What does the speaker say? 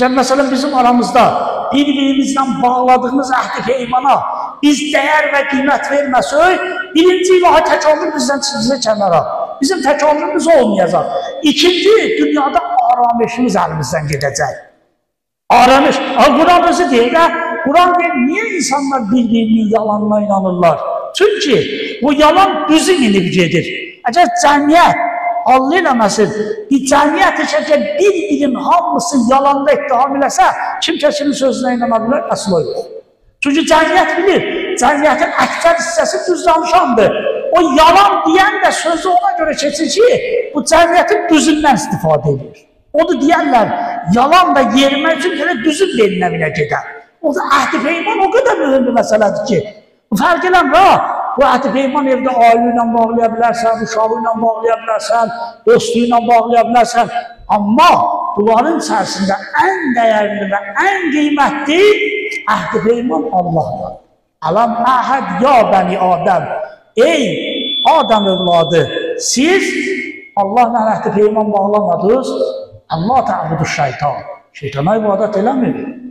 Mesela bizim aramızda birbirimizle bağladığımız ahd-i peymana biz değer ve kıymet vermesek, birinci ilahi tekamül bizden çizgize kenara. Bizim tekamülümüz olmayacak. İkinci, dünyada aramışımız elimizden gidecek. Aramış. Kur'an özü değil de, Kur'an değil, niye insanlar birbirinin yalanına inanırlar? Çünkü bu yalan düzü inip gedir. Eğer cemiyet Allah eləməsin, bir cəmiyyət içərkən bir-birin hamısı yalanda ittiham eləsə, kim kimin sözünə inana bilər? Əsla yox. Çünki cəmiyyət bilir, cəmiyyətin əksər hissəsi düz danışandır. O yalan deyən də sözü ona görə keçir ki, bu cəmiyyətin düzündən istifadə edir. Onu deyərlər, yalan da yerimək üçün gələ düzün belinə bilə gedər. O da əhd-i peyman o qədər mühüm bir məsələdir ki, bu fərq eləmir ha. Bu əhd-i peyman evdə ailə ilə bağlaya bilərsən, uşağı ilə bağlaya bilərsən, dostu ilə bağlaya bilərsən. Amma bunların içərisində ən dəyərli və ən qiymətli əhd-i peyman Allah'la. Alam əhəd ya bəni Adəm. Ey Adəm övladı, siz Allah'la əhd-i peyman bağlamadınız, Allah tə'budu şeytan. Şeytana ibadət eləmir.